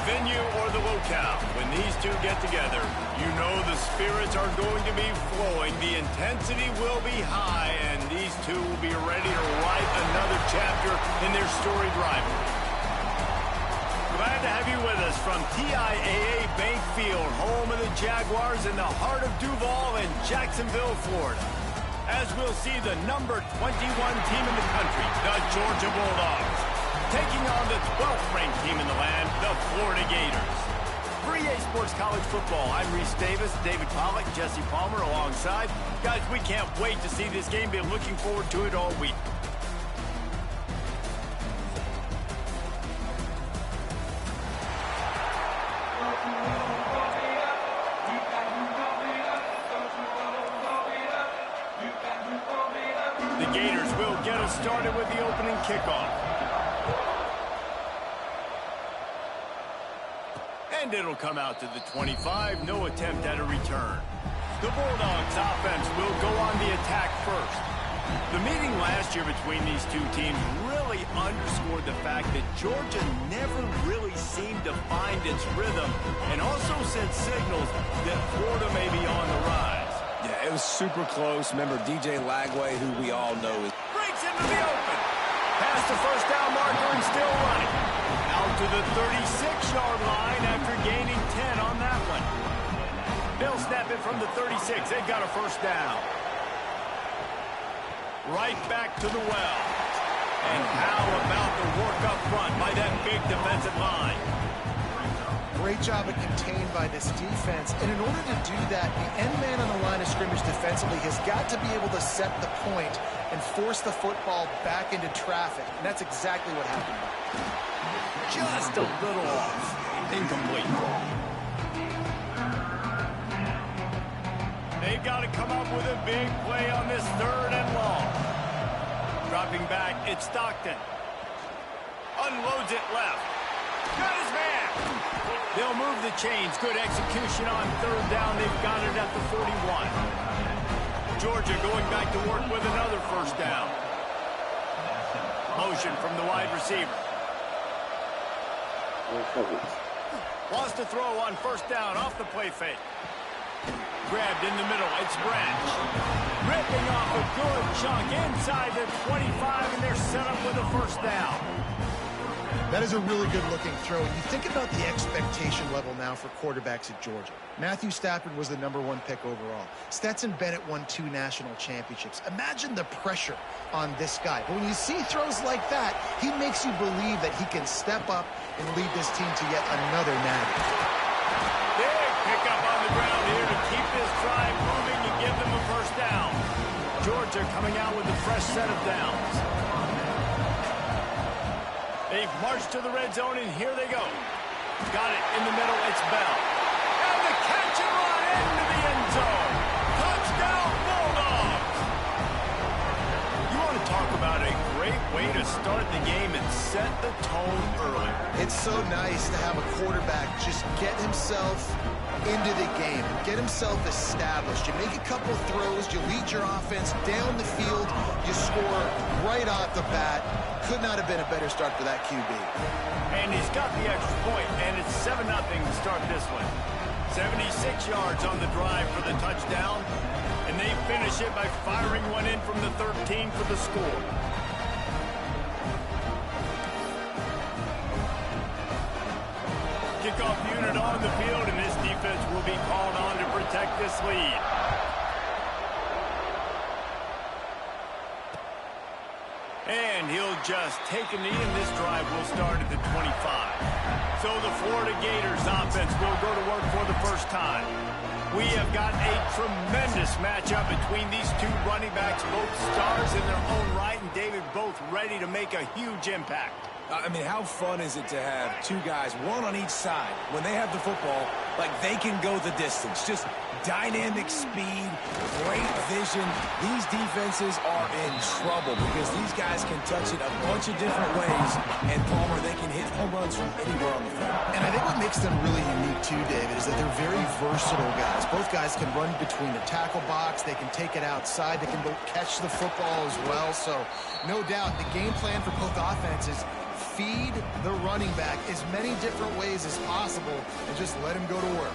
venue or the locale, when these two get together, you know the spirits are going to be flowing, the intensity will be high, and these two will be ready to write another chapter in their storied rivalry. Glad to have you with us from TIAA Bank Field, home of the Jaguars in the heart of Duval in Jacksonville, Florida. As we'll see the number 21 team in the country, the Georgia Bulldogs, taking on the 12th ranked team in the land, the Florida Gators. For EA Sports College Football, I'm Reese Davis, David Pollack, Jesse Palmer alongside. Guys, we can't wait to see this game. Been looking forward to it all week. The Gators will get us started with the opening kickoff. And it'll come out to the 25, no attempt at a return. The Bulldogs offense will go on the attack first. The meeting last year between these two teams really underscored the fact that Georgia never really seemed to find its rhythm and also sent signals that Florida may be on the rise. Yeah, it was super close. Remember DJ Lagway, who we all know is... Breaks into the open. Past the first down marker and still running. Out to the 36-yard line after gaining 10 on that one. They'll snap it from the 36. They've got a first down. Right back to the well. And how about the work up front by that big defensive line? Great job of contained by this defense. And in order to do that, the end man on the line of scrimmage defensively has got to be able to set the point and force the football back into traffic. And that's exactly what happened. Just a little off. Incomplete. They've got to come up with a big play on this 3rd and long. Dropping back, it's Stockton. Unloads it left. Got his man. They'll move the chains. Good execution on 3rd down. They've got it at the 41. Georgia going back to work with another first down. Motion from the wide receiver. Lost a throw on first down off the play fake. Grabbed in the middle. It's Branch. Ripping off a good chunk inside the 25, and they're set up with a first down. That is a really good-looking throw. And you think about the expectation level now for quarterbacks at Georgia. Matthew Stafford was the #1 pick overall. Stetson Bennett won 2 national championships. Imagine the pressure on this guy. But when you see throws like that, he makes you believe that he can step up and lead this team to yet another natty. Big pickup on the ground here to keep this drive moving and give them a first down. Georgia coming out with a fresh set of downs. They've marched to the red zone, and here they go. Got it in the middle. It's Bell. And the catch and run into the end zone. Touchdown, Bulldogs. You want to talk about a great way to start the game and set the tone early. It's so nice to have a quarterback just get himself into the game, get himself established. You make a couple throws, you lead your offense down the field, you score right off the bat. Could not have been a better start for that QB. And he's got the extra point, and it's 7-0 to start this one. 76 yards on the drive for the touchdown, and they finish it by firing one in from the 13 for the score. Kickoff unit on the field, and this defense will be called on to protect this lead. And he'll just take a knee, and this drive will start at the 25. So the Florida Gators offense will go to work for the first time. We have got a tremendous matchup between these two running backs, both stars in their own right, and David, both ready to make a huge impact. I mean, how fun is it to have two guys, one on each side, when they have the football, like they can go the distance. Just dynamic speed, great vision. These defenses are in trouble because these guys can touch it a bunch of different ways, and Palmer, they can hit home runs from anywhere on the field. And I think what makes them really unique too, David, is that they're very versatile guys. Both guys can run between the tackle box, they can take it outside, they can both catch the football as well. So no doubt the game plan for both offenses feed the running back as many different ways as possible and just let him go to work.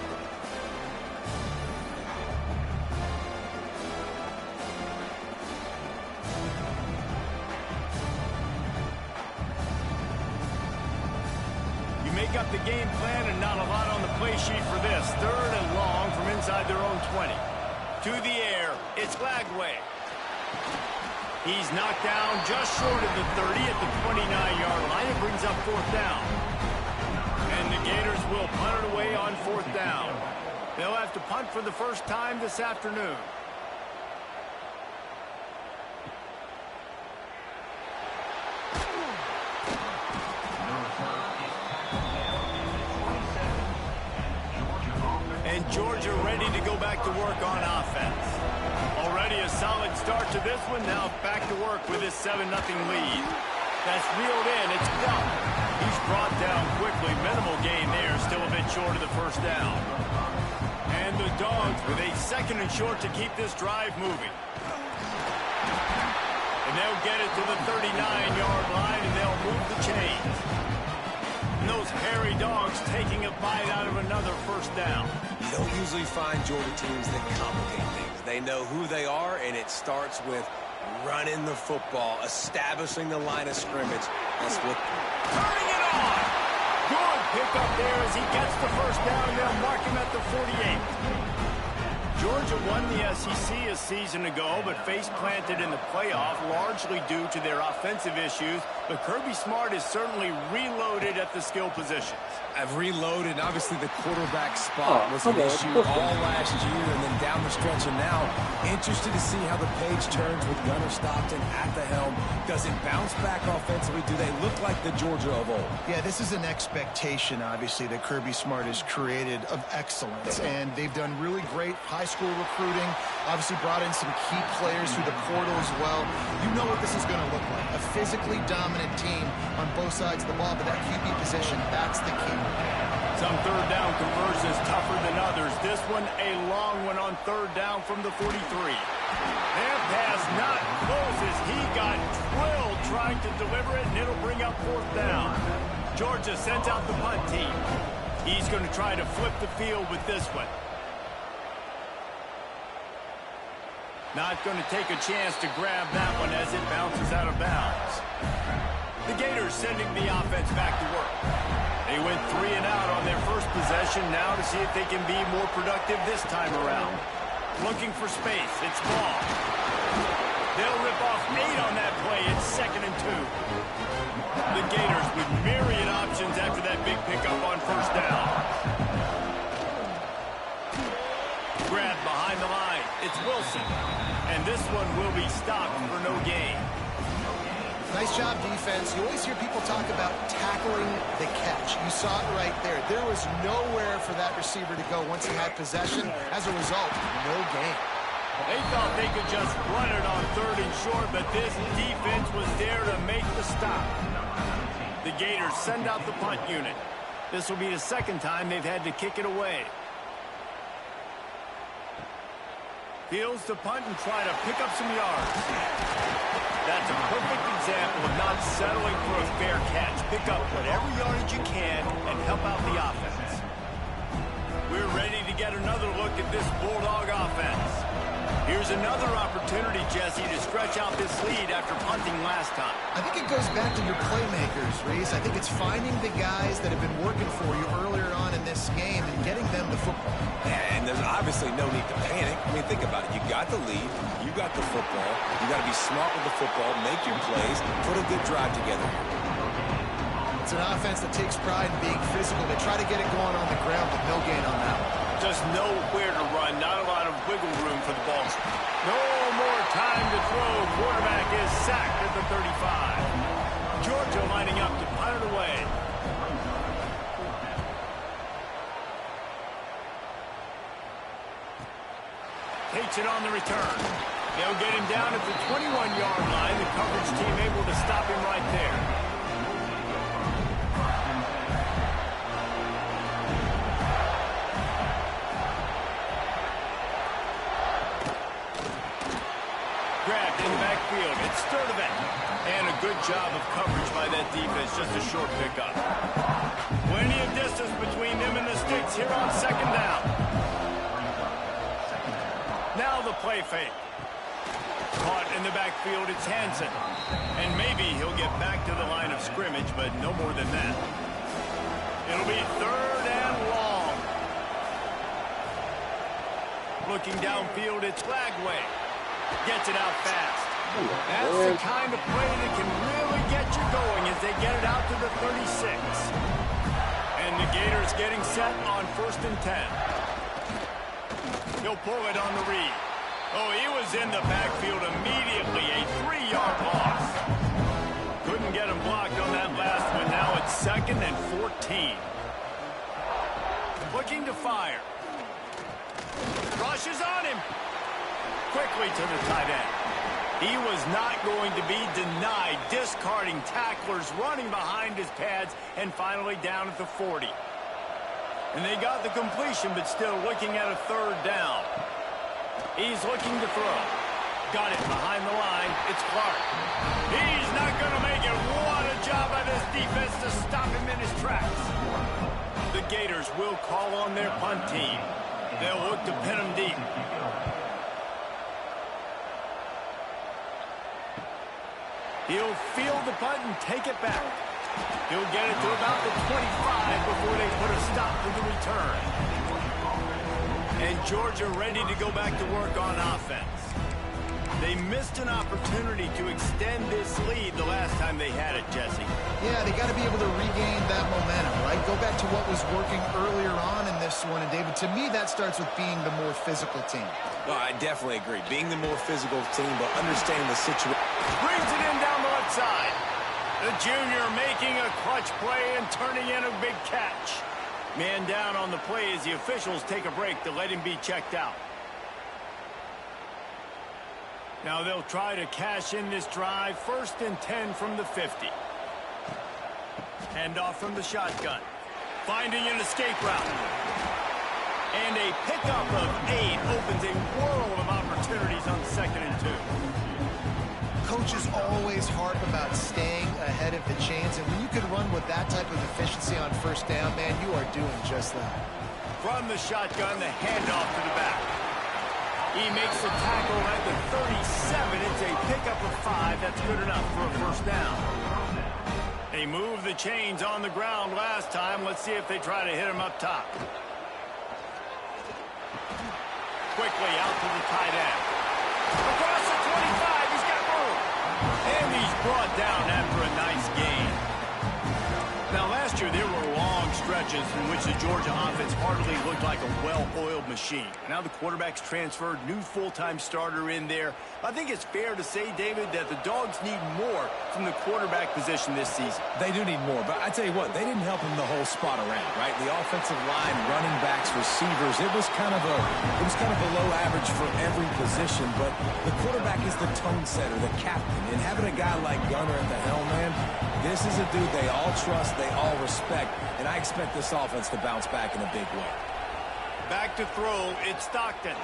Make up the game plan and not a lot on the play sheet for this. 3rd and long from inside their own 20. To the air, it's Lagway. He's knocked down just short of the 30 at the 29-yard line. It brings up 4th down. And the Gators will punt it away on 4th down. They'll have to punt for the first time this afternoon. And Georgia ready to go back to work on offense. Already a solid start to this one. Now back to work with his 7-0 lead. That's reeled in. It's done. He's brought down quickly. Minimal gain there. Still a bit short of the first down. And the Dogs with a 2nd and short to keep this drive moving. And they'll get it to the 39-yard line, and they'll move the chains. And those hairy Dogs taking a bite out of another first down. You don't usually find Georgia teams that complicate things. They know who they are, and it starts with running the football, establishing the line of scrimmage. That's what... Turning it on! Good pickup there as he gets the first down, and they'll mark him at the 48. Georgia won the SEC a season ago, but face-planted in the playoff, largely due to their offensive issues. But Kirby Smart is certainly reloaded at the skill positions. I've reloaded. Obviously, the quarterback spot was an issue all last year and then down the stretch. And now, interested to see how the page turns with Gunnar Stockton at the helm. Does it bounce back offensively? Do they look like the Georgia of old? Yeah, this is an expectation, obviously, that Kirby Smart has created of excellence. And they've done really great high school recruiting. Obviously brought in some key players through the portal as well. You know what this is going to look like. A physically dominant team on both sides of the ball, but that QB position, that's the key. Some 3rd down conversions tougher than others. This one a long one on 3rd down from the 43. Their pass not close as he got drilled trying to deliver it, and it'll bring up 4th down. Georgia sends out the punt team. He's going to try to flip the field with this one. Not going to take a chance to grab that one as it bounces out of bounds. The Gators sending the offense back to work. They went 3 and out on their first possession, now to see if they can be more productive this time around. Looking for space. It's Ball. They'll rip off 8 on that play. It's 2nd and 2. The Gators with myriad options after that big pickup on first down. Grab behind the line. It's Wilson. And this one will be stopped for no gain. Nice job, defense. You always hear people talk about tackling the catch. You saw it right there. There was nowhere for that receiver to go once he had possession. As a result, no gain. They thought they could just run it on 3rd and short, but this defense was there to make the stop. The Gators send out the punt unit. This will be the 2nd time they've had to kick it away. Fields to punt and try to pick up some yards. That's a perfect example of not settling for a fair catch. Pick up whatever yardage you can and help out the offense. We're ready to get another look at this Bulldog offense. Here's another opportunity, Jesse, to stretch out this lead after punting last time. I think it goes back to your playmakers, Reese. I think it's finding the guys that have been working for you earlier on in this game and getting them the football. And there's obviously no need to panic. I mean, think about it. You got the lead. You got the football. You got to be smart with the football, make your plays, put a good drive together. It's an offense that takes pride in being physical. They try to get it going on the ground, but no gain on that one. Just know where to run. Not a lot of wiggle room for the ball. No more time to throw. Quarterback is sacked at the 35. Georgia lining up to punt it away. Takes it on the return. They'll get him down at the 21-yard line. The coverage team able to stop him right there. Grabbed in the backfield. It's Sturdivant. And a good job of coverage by that defense, just a short pickup. Plenty of distance between them and the sticks here on second down. Now the play fake. Caught in the backfield, it's Hansen. And maybe he'll get back to the line of scrimmage, but no more than that. It'll be third and long. Looking downfield, it's Lagway. Gets it out fast. That's the kind of play that can really get you going as they get it out to the 36. And the Gators getting set on 1st and 10. He'll pull it on the read. Oh, he was in the backfield immediately. A 3-yard loss. Couldn't get him blocked on that last one. Now it's 2nd and 14. Looking to fire. Rushes on him. Quickly to the tight end. He was not going to be denied, discarding tacklers, running behind his pads, and finally down at the 40. And they got the completion, but still looking at a 3rd down. He's looking to throw. Got it behind the line. It's Clark. He's not going to make it. What a job by this defense to stop him in his tracks. The Gators will call on their punt team. They'll look to pin him deep. He'll field the punt and take it back. He'll get it to about the 25 before they put a stop to the return. And Georgia ready to go back to work on offense. They missed an opportunity to extend this lead the last time they had it, Jesse. Yeah, they got to be able to regain that momentum, right? Go back to what was working earlier on in this one. And, David, to me, that starts with being the more physical team. Well, I definitely agree. Being the more physical team, but understanding the situation. Brings it in down the left side. The junior making a clutch play and turning in a big catch. Man down on the play as the officials take a break to let him be checked out. Now they'll try to cash in this drive. 1st and 10 from the 50. Handoff from the shotgun. Finding an escape route. And a pickup of 8 opens a world of opportunities on 2nd and 2. Coaches always harp about staying ahead of the chains, and when you can run with that type of efficiency on 1st down, man, you are doing just that. From the shotgun, the handoff to the back. He makes the tackle at the 37. It's a pickup of 5. That's good enough for a 1st down. They moved the chains on the ground last time. Let's see if they try to hit him up top. Quickly out to the tight end. Across the 25. He's got room. And he's brought down after a nice gain. Now, last year, there were long stretches in which the Georgia offense hardly looked like a well-oiled machine. Now the quarterback's transferred, new full-time starter in there. I think it's fair to say, David, that the Dogs need more from the quarterback position this season. They do need more, but I tell you what, they didn't help him the whole spot around, right? The offensive line, running backs, receivers, it was kind of below average for every position, but the quarterback is the tone setter, the captain, and having a guy like Gunner at the helm, man, this is a dude they all trust, they all respect, and I expect this offense to bounce back in a big way. Back to throw, it's Stockton.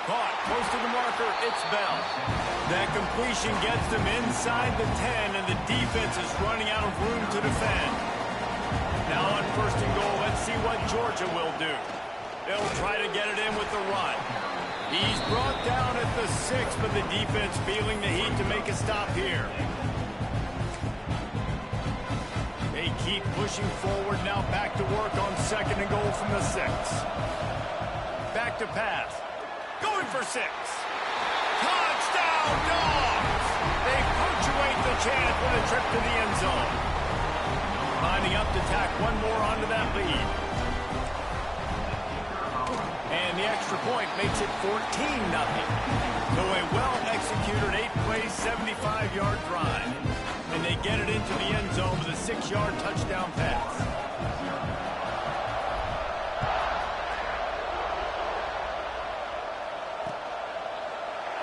Caught, close to the marker, it's Bell. That completion gets them inside the 10, and the defense is running out of room to defend. Now on 1st and goal, let's see what Georgia will do. They'll try to get it in with the run. He's brought down at the 6, but the defense feeling the heat to make a stop here. They keep pushing forward now, back to work on 2nd and goal from the 6. Back to pass. Going for 6. Touchdown, Dogs! They punctuate the chance with a trip to the end zone. Lining up to tack one more onto that lead. And the extra point makes it 14-0. So a well-executed 8-play, 75-yard drive. And they get it into the end zone with a 6-yard touchdown pass.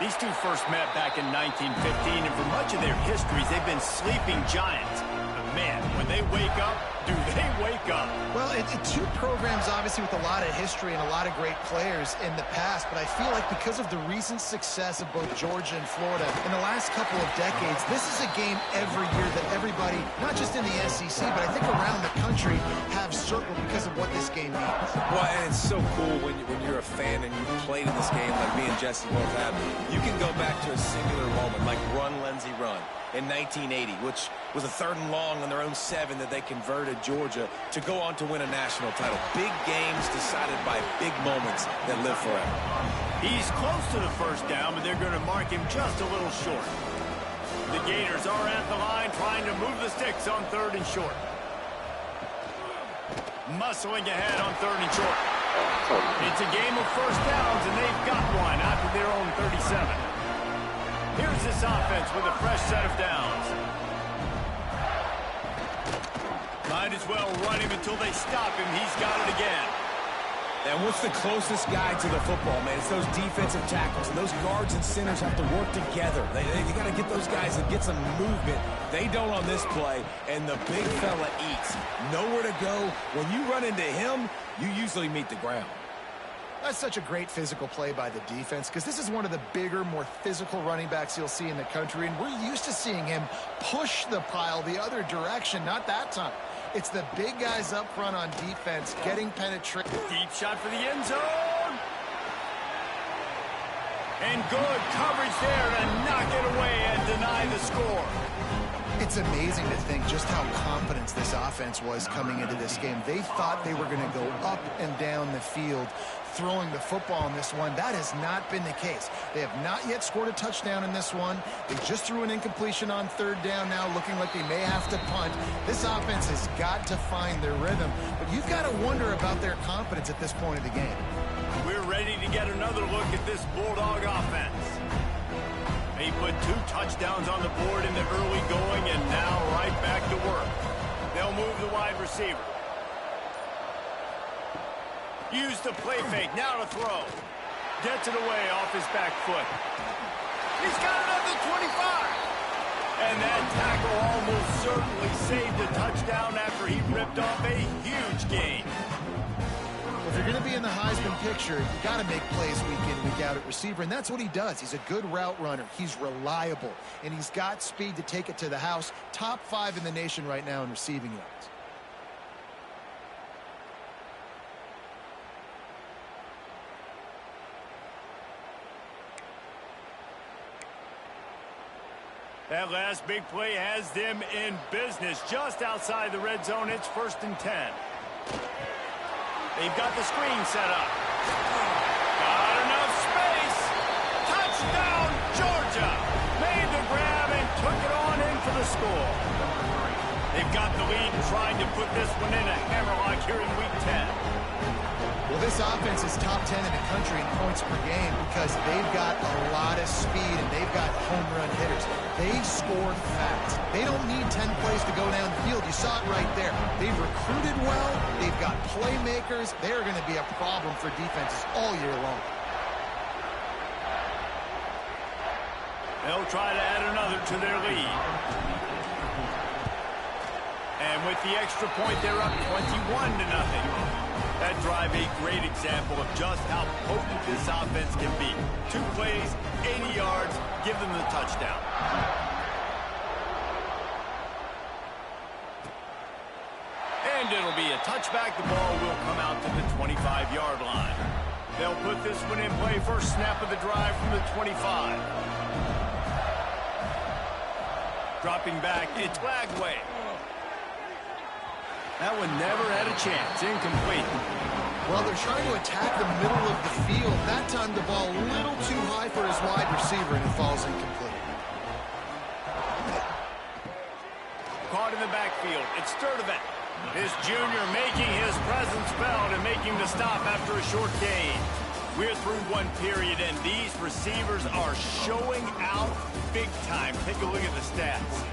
These two first met back in 1915, and for much of their histories, they've been sleeping giants. But man, when they wake up, do they wake up? Well, two programs, obviously, with a lot of history and a lot of great players in the past, but I feel like because of the recent success of both Georgia and Florida in the last couple of decades, this is a game every year that everybody, not just in the SEC, but I think around the country, have circled because of what this game means. Well, and it's so cool when you're a fan and you've played in this game like me and Jesse both have. You can go back to a singular moment, like Run, Lindsey, Run in 1980, which was a 3rd and long on their own 7 that they converted Georgia to go on to win a national title. Big games decided by big moments that live forever. He's close to the first down, but they're going to mark him just a little short. The Gators are at the line trying to move the sticks on 3rd and short. Muscling ahead on 3rd and short. It's a game of first downs, and they've got one after their own 37. Here's this offense with a fresh set of downs. Might as well run him until they stop him. He's got it again. And what's the closest guy to the football, man? It's those defensive tackles. And those guards and centers have to work together. They got to get those guys and get some movement. They don't on this play, and the big fella eats. Nowhere to go. When you run into him, you usually meet the ground. That's such a great physical play by the defense because this is one of the bigger, more physical running backs you'll see in the country, and we're used to seeing him push the pile the other direction. Not that time. It's the big guys up front on defense getting penetration. Deep shot for the end zone. And good coverage there to knock it away and deny the score. It's amazing to think just how confident this offense was coming into this game. They thought they were going to go up and down the field throwing the football in this one. That has not been the case. They have not yet scored a touchdown in this one. They just threw an incompletion on 3rd down now, looking like they may have to punt. This offense has got to find their rhythm, but you've got to wonder about their confidence at this point of the game. We're ready to get another look at this Bulldog offense. They put 2 touchdowns on the board in the early going, and now right back to work. They'll move the wide receiver. Use the play fake, now to throw. Gets it away off his back foot. He's got another 25. And that tackle almost certainly saved a touchdown after he ripped off a huge gain. If you're going to be in the Heisman picture, you got to make plays week in, week out at receiver, and that's what he does. He's a good route runner. He's reliable, and he's got speed to take it to the house. Top 5 in the nation right now in receiving yards. That last big play has them in business just outside the red zone. It's 1st and 10. They've got the screen set up. Got enough space. Touchdown, Georgia. Made the grab and took it on in for the score. They've got the lead and trying to put this one in a hammerlock here in Week 10. Well, this offense is top 10 in the country in points per game because they've got a lot of speed and they've got home run hitters. They scored fast. They don't need 10 plays to go down the field. You saw it right there. They've recruited well. They've got playmakers. They're going to be a problem for defenses all year long. They'll try to add another to their lead. And with the extra point, they're up 21-0. That drive a great example of just how potent this offense can be. 2 plays, 80 yards, give them the touchdown. And it'll be a touchback. The ball will come out to the 25-yard line. They'll put this one in play. First snap of the drive from the 25. Dropping back, it's Lagway. That one never had a chance. Incomplete. Well, they're trying to attack the middle of the field. That time the ball a little too high for his wide receiver, and it falls incomplete. Caught in the backfield. It's Sturdivant. This junior making his presence felt and making the stop after a short gain. We're through one period, and these receivers are showing out big time. Take a look at the stats.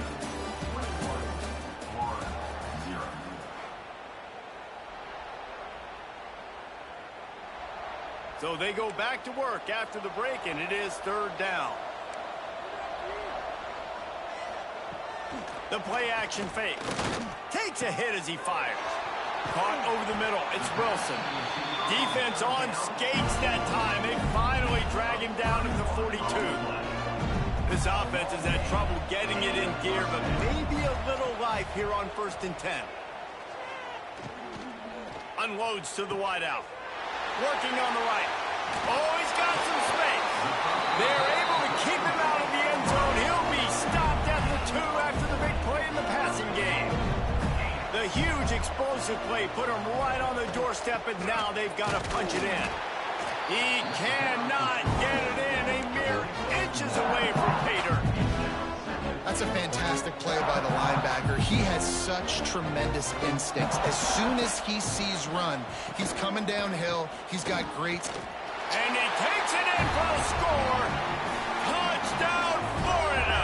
So they go back to work after the break, and it is 3rd down. The play action fake. Take takes a hit as he fires. Caught over the middle. It's Wilson. Defense on skates that time. They finally drag him down at the 42. This offense has had trouble getting it in gear, but maybe a little life here on 1st and 10. Unloads to the wideout. Working on the right. Oh, he's got some space. They're able to keep him out of the end zone. He'll be stopped at the 2 after the big play in the passing game. The huge explosive play put him right on the doorstep, and now they've got to punch it in. He cannot get it in. A mere inches away from Pater. That's a fantastic play by the linebacker. He has such tremendous instincts. As soon as he sees run, he's coming downhill. He's got great... And he takes it in for the score. Touchdown, Florida.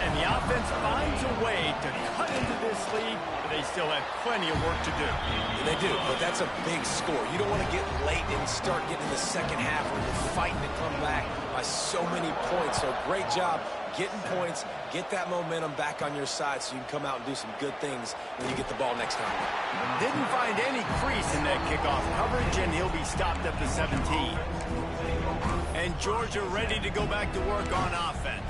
And the offense finds a way to cut into this lead, but they still have plenty of work to do. They do, but that's a big score. You don't want to get late and start getting in the second half where you're fighting to come back by so many points. So great job getting points, get that momentum back on your side so you can come out and do some good things when you get the ball next time. Didn't find any crease in that kickoff coverage, and he'll be stopped at the 17. And Georgia ready to go back to work on offense.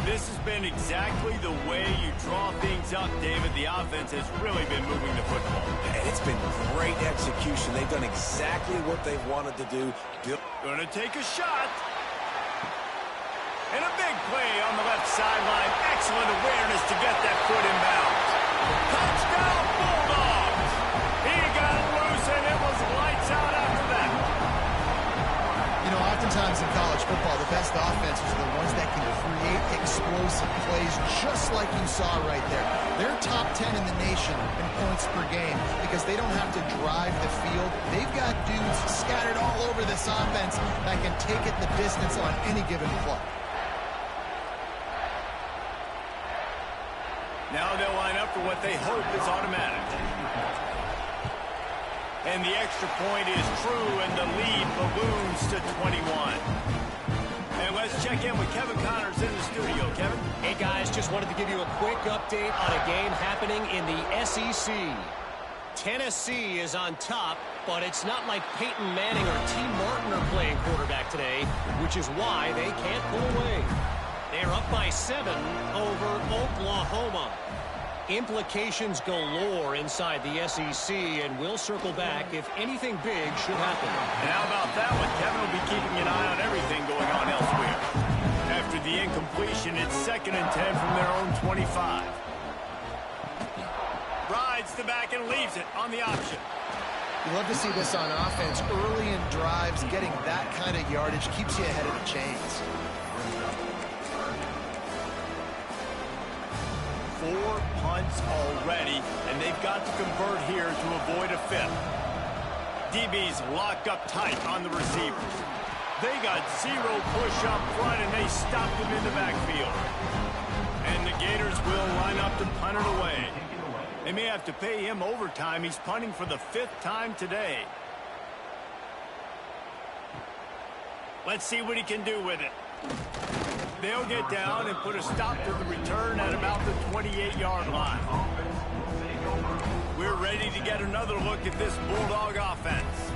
This has been exactly the way you draw things up, David. The offense has really been moving the football. And it's been great execution. They've done exactly what they wanted to do. Gonna take a shot. And a big play on the left sideline. Excellent awareness to get that foot inbounds. Touchdown, Bulldogs! He got loose, and it was lights out after that. You know, oftentimes in college football, the best offenses are the ones that can create explosive plays just like you saw right there. They're top 10 in the nation in points per game because they don't have to drive the field. They've got dudes scattered all over this offense that can take it the distance on any given play. Now they'll line up for what they hope is automatic. And the extra point is true, and the lead balloons to 21. And let's check in with Kevin Connors in the studio. Kevin? Hey, guys, just wanted to give you a quick update on a game happening in the SEC. Tennessee is on top, but it's not like Peyton Manning or T. Martin are playing quarterback today, which is why they can't pull away. They're up by 7 over Oklahoma. Implications galore inside the SEC, and we'll circle back if anything big should happen. And how about that one? Kevin will be keeping an eye on everything going on elsewhere. After the incompletion, it's 2nd and 10 from their own 25. Rides the back and leaves it on the option. You love to see this on offense. Early in drives, getting that kind of yardage keeps you ahead of the chains. 4 punts already, and they've got to convert here to avoid a 5th. DB's locked up tight on the receivers. They got 0 push up front, and they stopped him in the backfield. And the Gators will line up to punt it away. They may have to pay him overtime. He's punting for the 5th time today. Let's see what he can do with it. They'll get down and put a stop to the return at about the 28-yard line. We're ready to get another look at this Bulldog offense.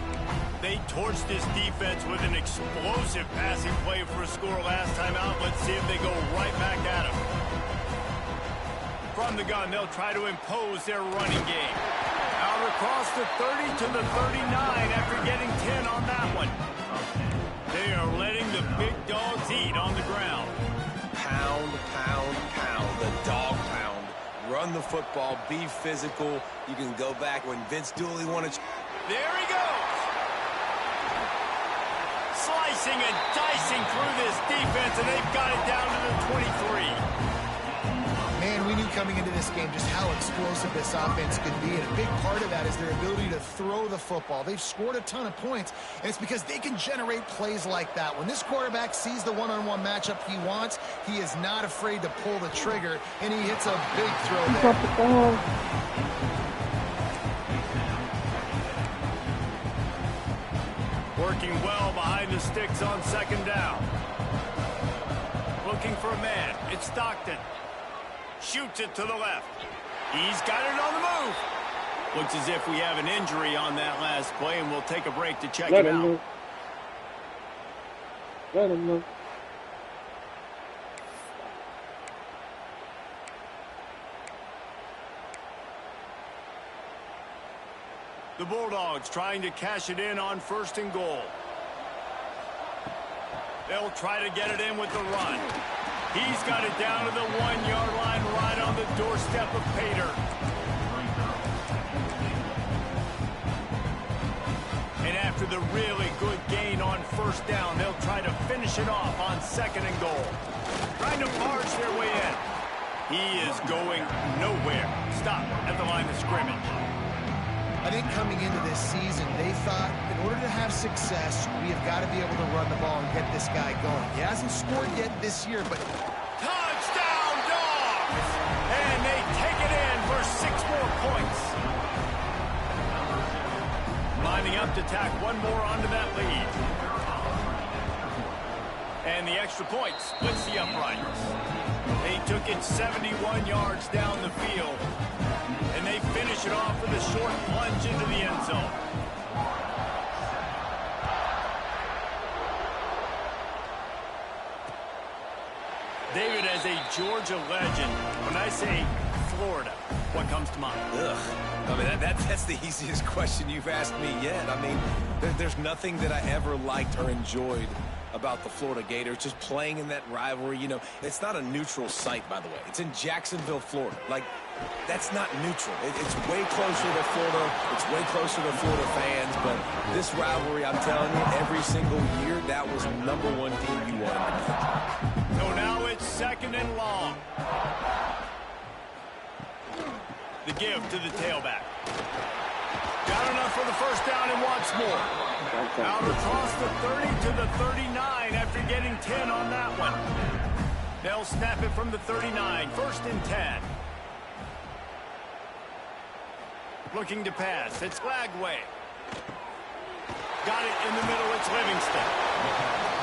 They torched this defense with an explosive passing play for a score last time out. Let's see if they go right back at him. From the gun, they'll try to impose their running game. Out across the 30 to the 39 after getting 10 on that one. They are letting the big dogs eat on the ground. Pound, pound, pound. The dog pound. Run the football. Be physical. You can go back when Vince Dooley wanted... There he goes. Slicing and dicing through this defense, and they've got it down to the 23. Man, we knew coming into this game just how explosive this offense could be, and a big part of that is their ability to throw the football. They've scored a ton of points, and it's because they can generate plays like that. When this quarterback sees the one-on-one matchup he wants, he is not afraid to pull the trigger, and he hits a big throw there. Working well behind the sticks on 2nd down. Looking for a man. It's Stockton. Shoots it to the left. He's got it on the move. Looks as if we have an injury on that last play, and we'll take a break to check him out. Let him know. The Bulldogs trying to cash it in on 1st and goal. They'll try to get it in with the run. He's got it down to the 1-yard line right on the doorstep of Pater. And after the really good gain on 1st down, they'll try to finish it off on 2nd and goal. Trying to barge their way in. He is going nowhere. Stop at the line of scrimmage. I think coming into this season, they thought in order to have success, we have got to be able to run the ball and get this guy going. He hasn't scored yet this year, but... Touchdown, Dogs! And they take it in for 6 more points. Lining up to tack one more onto that lead. And the extra point splits the uprights. They took it 71 yards down the field. And they finish it off with a short plunge into the end zone. David, as a Georgia legend, when I say Florida, what comes to mind? Ugh. I mean, that's the easiest question you've asked me yet. I mean, there's nothing that I ever liked or enjoyed about the Florida Gators, just playing in that rivalry. You know, it's not a neutral site, by the way. It's in Jacksonville, Florida. Like, that's not neutral. It's way closer to Florida. It's way closer to Florida fans. But this rivalry, I'm telling you, every single year, that was #1 team you wanted to beat. So now it's 2nd and long. The give to the tailback. Got enough for the 1st down and wants more. Out across the 30 to the 39 after getting 10 on that one. They'll snap it from the 39. 1st and 10. Looking to pass. It's Lagway. Got it in the middle. It's Livingston.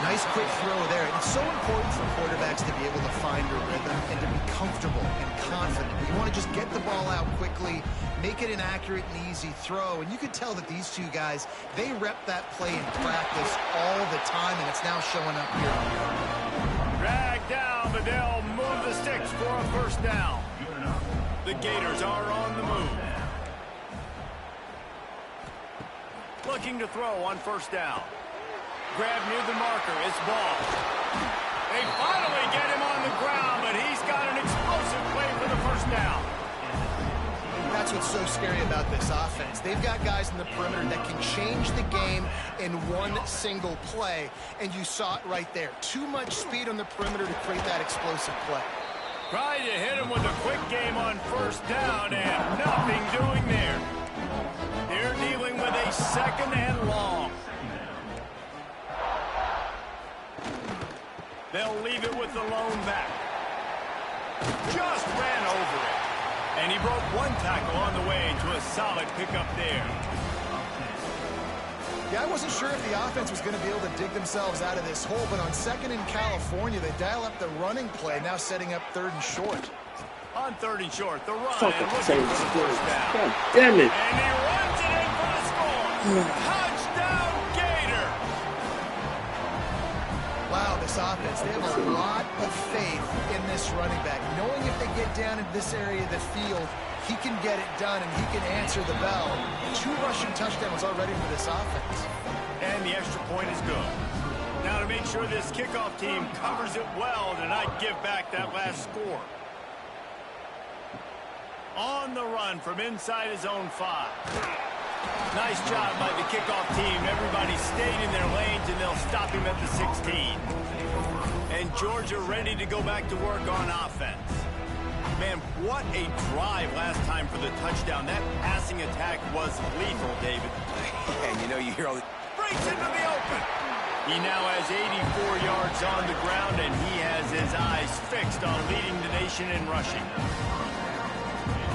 Nice quick throw there. It's so important for quarterbacks to be able to find a rhythm and to be comfortable and confident. You want to just get the ball out quickly, make it an accurate and easy throw. And you could tell that these two guys, they rep that play in practice all the time, and it's now showing up here. Dragged down, but they'll move the sticks for a 1st down. The Gators are on the move. Looking to throw on 1st down. Grab near the marker. It's Ball. They finally get him on the ground, but he's got an explosive play for the 1st down. That's what's so scary about this offense. They've got guys in the perimeter that can change the game in one single play, and you saw it right there. Too much speed on the perimeter to create that explosive play. Tried to hit him with a quick game on 1st down, and nothing doing there. They're dealing with a 2nd and long. They'll leave it with the lone back. Just ran over it. And he broke one tackle on the way to a solid pickup there. Yeah, I wasn't sure if the offense was going to be able to dig themselves out of this hole, but on 2nd in California, they dial up the running play, now setting up 3rd and short. On 3rd and short, the run Fucking and looking same for the score. 1st down. God damn it. And he runs it in for the score. Touchdown, Gator. Wow, this offense, they have a lot of faith in this running back. Knowing if they get down in this area of the field, he can get it done and he can answer the bell. 2 rushing touchdowns already for this offense. And the extra point is good. Now to make sure this kickoff team covers it well to not give back that last score. On the run from inside his own 5. Nice job by the kickoff team. Everybody stayed in their lanes, and they'll stop him at the 16. And Georgia ready to go back to work on offense. Man, what a drive last time for the touchdown. That passing attack was lethal, David. And you know, you hear all the... Breaks into the open. He now has 84 yards on the ground, and he has his eyes fixed on leading the nation in rushing.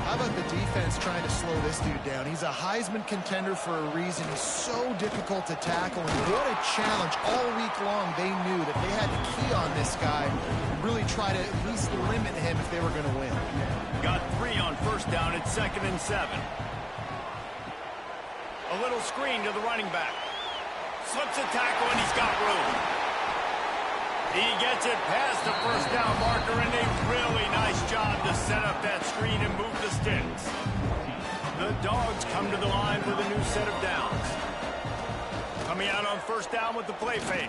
How about the defense trying to slow this dude down? He's a Heisman contender for a reason. He's so difficult to tackle, and what a challenge. All week long, they knew that they had to key on this guy and really try to at least limit him if they were going to win. Got 3 on first down at 2nd and 7. A little screen to the running back. Slips a tackle, and he's got room. He gets it past the first down marker, and a really nice job to set up that screen and move the sticks. The Dogs come to the line with a new set of downs. Coming out on first down with the play fake.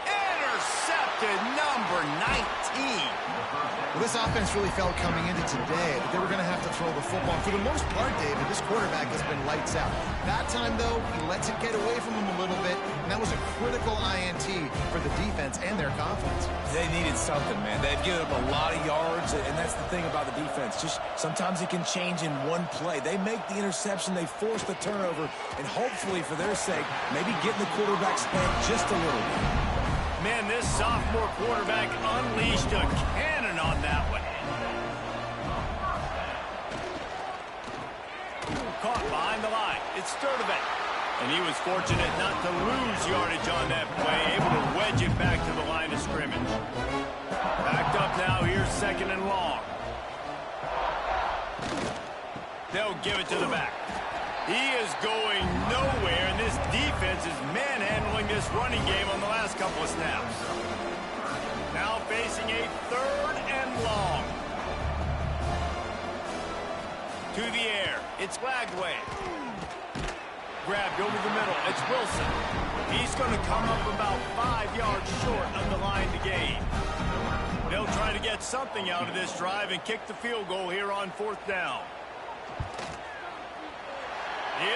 Intercepted, number 19. Well, this offense really felt coming into today that they were going to have to throw the football. For the most part, David, this quarterback has been lights out. That time, though, he lets it get away from him a little bit, and that was a critical INT for the defense and their confidence. They needed something, man. They've given up a lot of yards, and that's the thing about the defense. Just sometimes it can change in one play. They make the interception, they force the turnover, and hopefully, for their sake, maybe get in the quarterback's head just a little bit. Man, this sophomore quarterback unleashed a cannon on that one. Caught behind the line. It's Sturdivant. And he was fortunate not to lose yardage on that play, able to wedge it back to the line of scrimmage. Backed up now, here's 2nd and long. They'll give it to the back. He is going nowhere, and this defense is manhandling this running game on the last couple of snaps. Now facing a 3rd and long. To the air. It's Lagway. Grabbed over the middle. It's Wilson. He's going to come up about 5 yards short of the line to gain. They'll try to get something out of this drive and kick the field goal here on 4th down.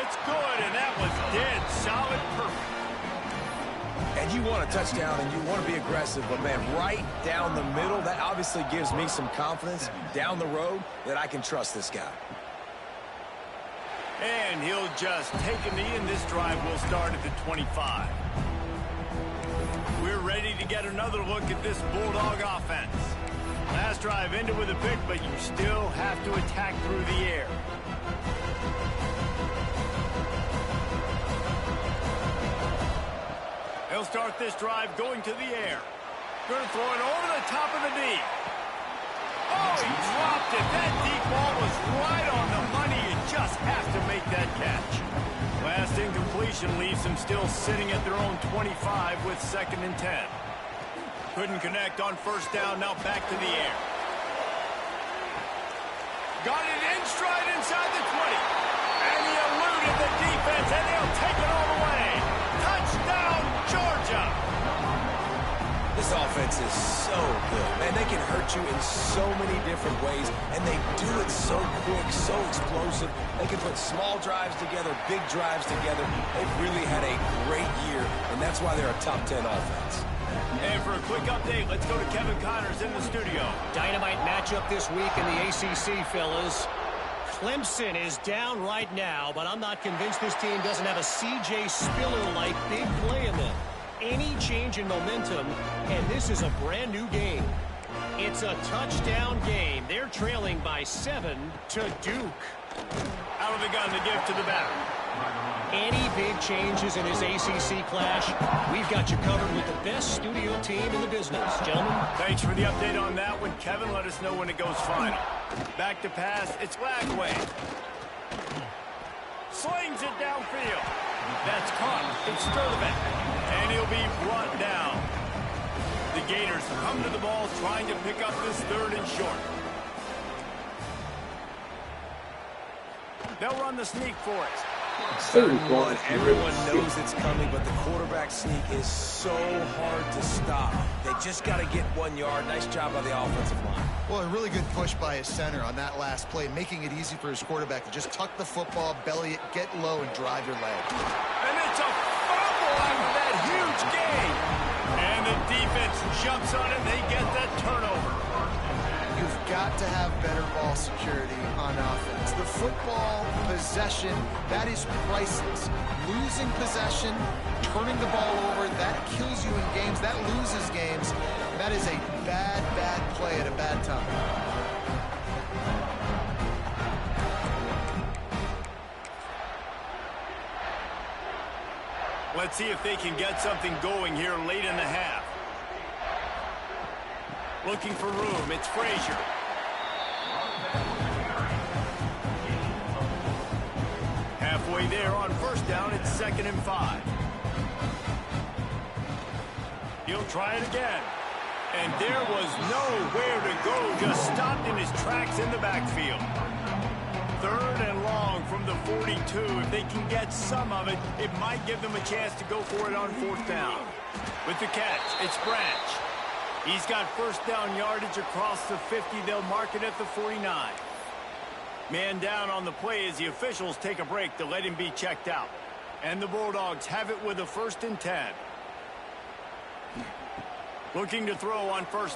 It's good, and that was dead solid, perfect. And you want a touchdown, and you want to be aggressive, but, man, right down the middle, that obviously gives me some confidence down the road that I can trust this guy. And he'll just take a knee, and this drive will start at the 25. We're ready to get another look at this Bulldog offense. Last drive ended with a pick, but you still have to attack through the air. He'll start this drive going to the air. Going to throw it over the top of the knee. Oh, he dropped it. That deep ball was right on the money. You just have to make that catch. Last incompletion leaves them still sitting at their own 25 with 2nd and 10. Couldn't connect on first down. Now back to the air. Got it in stride inside the 20. And he eluded the defense, and they'll take it all the way. Touchdown, Georgia. This offense is so good. Man, they can hurt you in so many different ways, and they do it so quick, so explosive. They can put small drives together, big drives together. They've really had a great year, and that's why they're a top 10 offense. And for a quick update, let's go to Kevin Connors in the studio. Dynamite matchup this week in the ACC, fellas. Clemson is down right now, but I'm not convinced this team doesn't have a C.J. Spiller-like big play in them. Any change in momentum, and this is a brand new game. It's a touchdown game. They're trailing by 7 to Duke. Out of the gun to give to the back. Any big changes in this ACC clash, we've got you covered with the best studio team in the business. Gentlemen. Thanks for the update on that one, Kevin. Let us know when it goes final. Back to pass. It's Lagway. Slings it downfield. That's caught. It's Sturdivant. And he'll be brought down. The Gators come to the ball trying to pick up this 3rd and short. They'll run the sneak for it. Everyone knows it's coming, but the quarterback sneak is so hard to stop. They just got to get 1 yard. Nice job by the offensive line. Well, a really good push by his center on that last play, making it easy for his quarterback to just tuck the football, belly it, get low, and drive your leg. And it's a fumble after that huge gain. And the defense jumps on it. They get that turnover. You've got to have better ball security on offense. The football possession, that is priceless. Losing possession, turning the ball over, that kills you in games. That loses games. That is a bad, bad play at a bad time. Let's see if they can get something going here late in the half. Looking for room, it's Frazier. Halfway there on first down, it's 2nd and 5. He'll try it again. And there was nowhere to go, just stopped in his tracks in the backfield. 3rd and long from the 42. If they can get some of it, it might give them a chance to go for it on 4th down. With the catch, it's Branch. He's got first down yardage across the 50. They'll mark it at the 49. Man down on the play as the officials take a break to let him be checked out. And the Bulldogs have it with a 1st and 10. Looking to throw on first